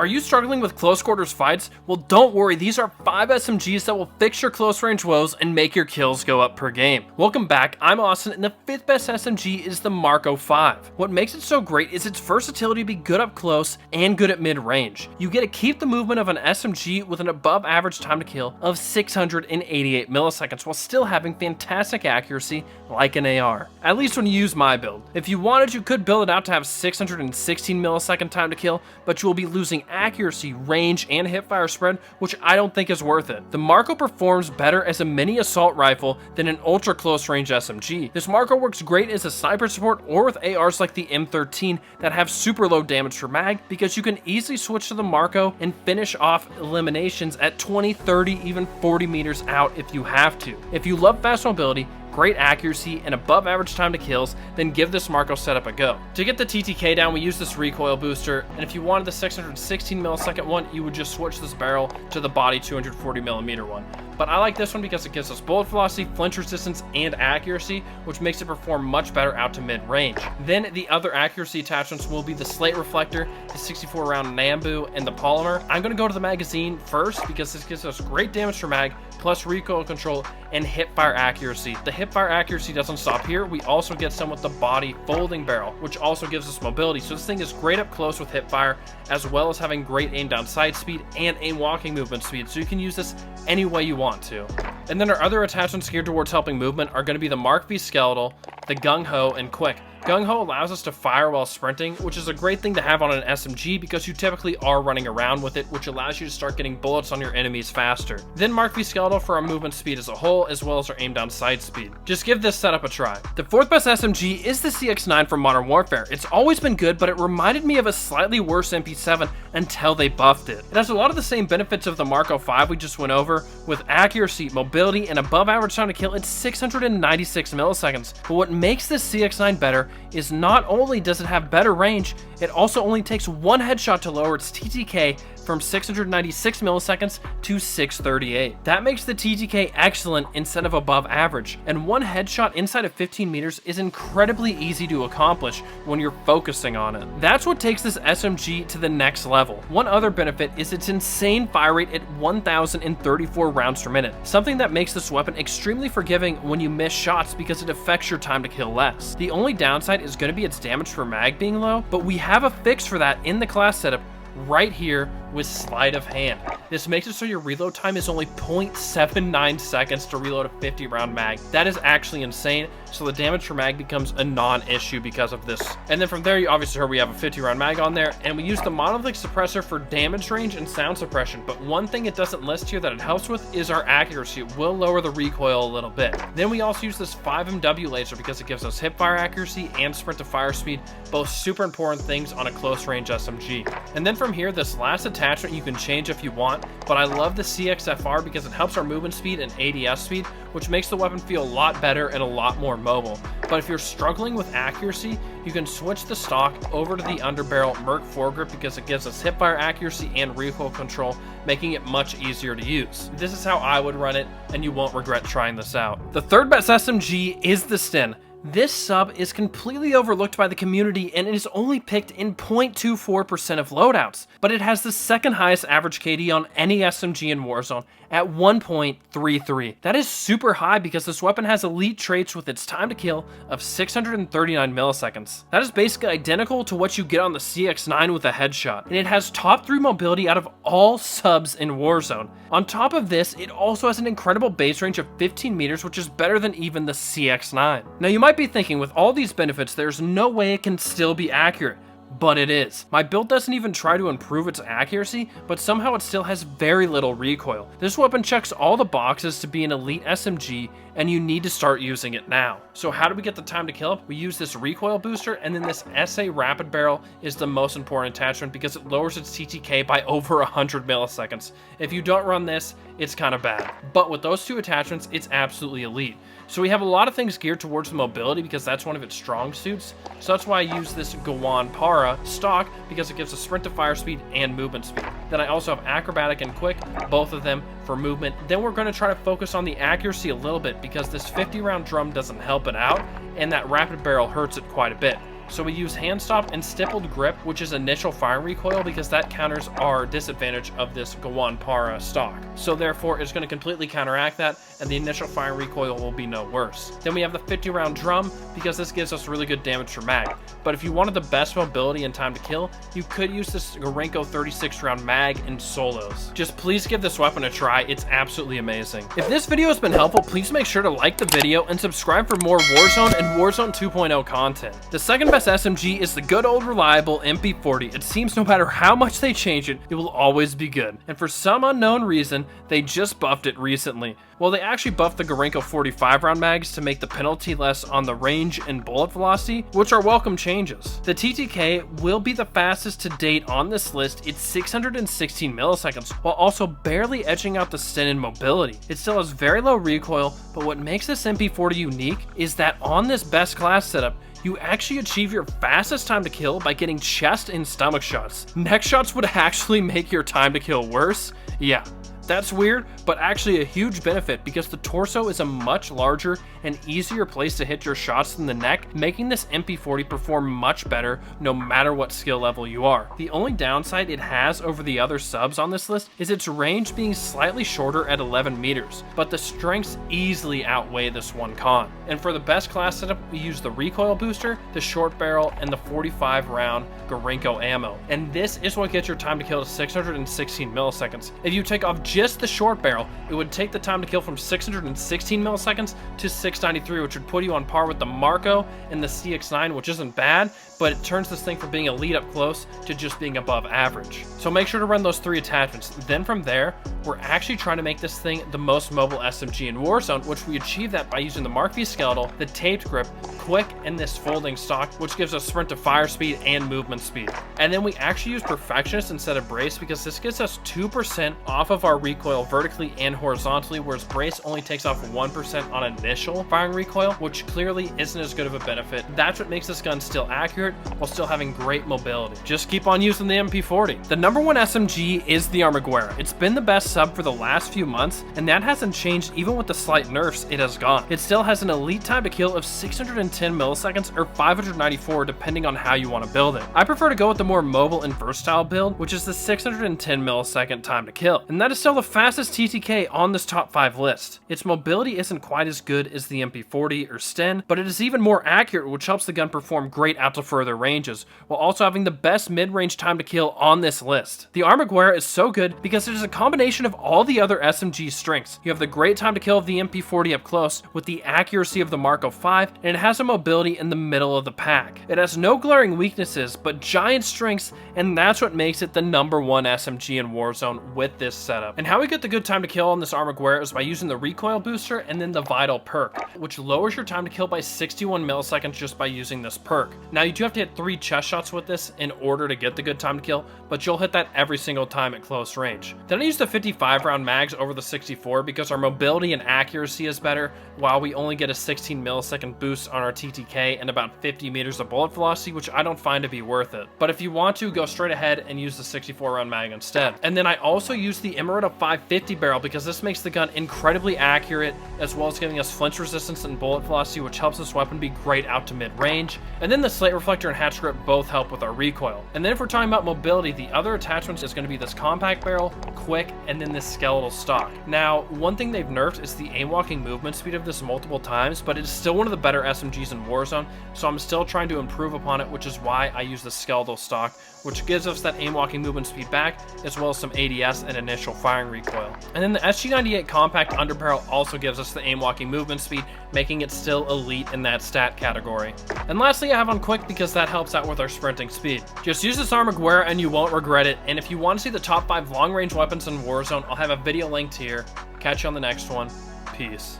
Are you struggling with close quarters fights? Well, don't worry, these are 5 SMGs that will fix your close range woes and make your kills go up per game. Welcome back, I'm Austin, and the 5th best SMG is the Marco 5. What makes it so great is its versatility to be good up close and good at mid-range. You get to keep the movement of an SMG with an above average time to kill of 688 milliseconds while still having fantastic accuracy like an AR. At least when you use my build. If you wanted, you could build it out to have 616 millisecond time to kill, but you will be losing accuracy, range, and hipfire spread, which I don't think is worth it. The Marco performs better as a mini assault rifle than an ultra close range SMG. This Marco works great as a sniper support or with ARs like the M13 that have super low damage per mag, because you can easily switch to the Marco and finish off eliminations at 20, 30, even 40 meters out if you have to. If you love fast mobility, great accuracy, and above average time to kills, then give this Marco setup a go. To get the TTK down, we use this recoil booster, and if you wanted the 616 millisecond one, you would just switch this barrel to the body 240 millimeter one. But I like this one because it gives us bullet velocity, flinch resistance, and accuracy, which makes it perform much better out to mid-range. Then the other accuracy attachments will be the slate reflector, the 64 round Nambu, and the polymer. I'm going to go to the magazine first because this gives us great damage per mag, plus recoil control and hipfire accuracy. The hipfire accuracy doesn't stop here. We also get some with the body folding barrel, which also gives us mobility. So this thing is great up close with hipfire, as well as having great aim down sight speed and aim walking movement speed. So you can use this any way you want to. And then our other attachments geared towards helping movement are going to be the Mark V Skeletal, the Gung Ho, and Quick. Gung Ho allows us to fire while sprinting, which is a great thing to have on an SMG because you typically are running around with it, which allows you to start getting bullets on your enemies faster. Then Mark V Skeletal for our movement speed as a whole, as well as our aim down sight speed. Just give this setup a try. The 4th best SMG is the CX9 from Modern Warfare. It's always been good, but it reminded me of a slightly worse MP7 until they buffed it. It has a lot of the same benefits of the Marco 5 we just went over, with accuracy, mobility, and above average time to kill at 696 milliseconds. But what makes this CX9 better is not only does it have better range, it also only takes one headshot to lower its TTK from 696 milliseconds to 638. That makes the TTK excellent instead of above average, and one headshot inside of 15 meters is incredibly easy to accomplish when you're focusing on it. That's what takes this SMG to the next level. One other benefit is its insane fire rate at 1,034 rounds per minute, something that makes this weapon extremely forgiving when you miss shots because it affects your time to kill less. The only downside is going to be its damage per mag being low, but we have a fix for that in the class setup right here with sleight of hand. This makes it so your reload time is only 0.79 seconds to reload a 50 round mag. That is actually insane, so the damage per mag becomes a non-issue because of this. And then from there, you obviously heard we have a 50 round mag on there, and we use the monolithic suppressor for damage range and sound suppression. But one thing it doesn't list here that it helps with is our accuracy. It will lower the recoil a little bit. Then we also use this 5MW laser because it gives us hipfire accuracy and sprint to fire speed, both super important things on a close range SMG. And then from here, this last attachment you can change if you want, but I love the CXFR because it helps our movement speed and ADS speed, which makes the weapon feel a lot better and a lot more mobile. But if you're struggling with accuracy, you can switch the stock over to the underbarrel Merc foregrip because it gives us hipfire accuracy and recoil control, making it much easier to use. This is how I would run it, and you won't regret trying this out. The 3rd best SMG is the Sten. This sub is completely overlooked by the community and it is only picked in 0.24% of loadouts, but it has the 2nd highest average KD on any SMG in Warzone at 1.33. That is super high because this weapon has elite traits with its time to kill of 639 milliseconds. That is basically identical to what you get on the CX9 with a headshot, and it has top 3 mobility out of all subs in Warzone. On top of this, it also has an incredible base range of 15 meters, which is better than even the CX9. Now you might be thinking, with all these benefits, there's no way it can still be accurate. But it is. My build doesn't even try to improve its accuracy, but somehow it still has very little recoil. This weapon checks all the boxes to be an elite SMG, and you need to start using it now. So how do we get the time to kill up? We use this recoil booster, and then this SA rapid barrel is the most important attachment because it lowers its TTK by over 100 milliseconds. If you don't run this, it's kind of bad. But with those 2 attachments, it's absolutely elite. So we have a lot of things geared towards mobility because that's one of its strong suits. So that's why I use this Gawan Para stock because it gives us sprint to fire speed and movement speed. Then I also have acrobatic and quick, both of them for movement. Then we're going to try to focus on the accuracy a little bit because this 50 round drum doesn't help it out, and that rapid barrel hurts it quite a bit. So we use hand stop and stippled grip, which is initial firing recoil, because that counters our disadvantage of this Gawan Para stock. So therefore it's going to completely counteract that, and the initial firing recoil will be no worse. Then we have the 50 round drum, because this gives us really good damage per mag. But if you wanted the best mobility and time to kill, you could use this Gorenko 36 round mag in solos. Just please give this weapon a try, it's absolutely amazing. If this video has been helpful, please make sure to like the video and subscribe for more Warzone and Warzone 2.0 content. The second best SMG is the good old reliable MP40. It seems no matter how much they change it, it will always be good. And for some unknown reason, they just buffed it recently. Well, they actually buffed the Gorenko 45 round mags to make the penalty less on the range and bullet velocity, which are welcome changes. The TTK will be the fastest to date on this list. It's 616 milliseconds, while also barely edging out the Sten in mobility. It still has very low recoil, but what makes this MP40 unique is that on this best class setup, you actually achieve your fastest time to kill by getting chest and stomach shots. Neck shots would actually make your time to kill worse. Yeah, that's weird, but actually a huge benefit, because the torso is a much larger and easier place to hit your shots than the neck, making this MP40 perform much better no matter what skill level you are. The only downside it has over the other subs on this list is its range being slightly shorter at 11 meters, but the strengths easily outweigh this one con. And for the best class setup, we use the recoil booster, the short barrel, and the 45 round Gorenko ammo. And this is what gets your time to kill to 616 milliseconds. If you take off just the short barrel, it would take the time to kill from 616 milliseconds to 693, which would put you on par with the Marco and the CX9, which isn't bad, but it turns this thing from being elite up close to just being above average. So make sure to run those 3 attachments. Then from there, we're actually trying to make this thing the most mobile SMG in Warzone, which we achieve that by using the Mark V skeletal, the taped grip, quick, and this folding stock, which gives us sprint to fire speed and movement speed. And then we actually use Perfectionist instead of Brace, because this gets us 2% off of our recoil vertically and horizontally, whereas Brace only takes off 1% on initial firing recoil, which clearly isn't as good of a benefit. That's what makes this gun still accurate while still having great mobility. Just keep on using the MP40. The number one SMG is the Armaguerra. It's been the best sub for the last few months, and that hasn't changed even with the slight nerfs it has gone. It still has an elite time to kill of 610 milliseconds or 594 depending on how you want to build it. I prefer to go with the more mobile and versatile build, which is the 610 millisecond time to kill, and that is still the fastest TTK on this top 5 list. Its mobility isn't quite as good as the MP40 or Sten, but it is even more accurate, which helps the gun perform great out to further ranges, while also having the best mid-range time to kill on this list. The Armaguerra is so good because it is a combination of all the other SMG strengths. You have the great time to kill of the MP40 up close, with the accuracy of the Mark 5, and it has a mobility in the middle of the pack. It has no glaring weaknesses, but giant strengths, and that's what makes it the number one SMG in Warzone with this setup. And how we get the good time to kill on this Armaguerra is by using the recoil booster and then the Vital perk, which lowers your time to kill by 61 milliseconds just by using this perk. Now you do have to hit 3 chest shots with this in order to get the good time to kill, but you'll hit that every single time at close range. Then I use the 55 round mags over the 64 because our mobility and accuracy is better, while we only get a 16 millisecond boost on our TTK and about 50 meters of bullet velocity, which I don't find to be worth it. But if you want to, go straight ahead and use the 64 round mag instead. And then I also use the Emerita 550 barrel because this makes the gun incredibly accurate, as well as giving us flinch resistance and bullet velocity, which helps this weapon be great out to mid range. And then the slate reflector and hatch grip both help with our recoil. And then if we're talking about mobility, the other attachments is going to be this compact barrel, quick, and then this skeletal stock. Now, one thing they've nerfed is the aim walking movement speed of this multiple times, but it's still one of the better SMGs in Warzone, so I'm still trying to improve upon it, which is why I use the skeletal stock, which gives us that aim walking movement speed back, as well as some ADS and initial firing recoil. And then the SG98 compact underbarrel also gives us the aim walking movement speed, making it still elite in that stat category. And lastly, I have on quick because that helps out with our sprinting speed. Just use this Armaguerra and you won't regret it, and if you want to see the top 5 long range weapons in Warzone, I'll have a video linked here. Catch you on the next one. Peace.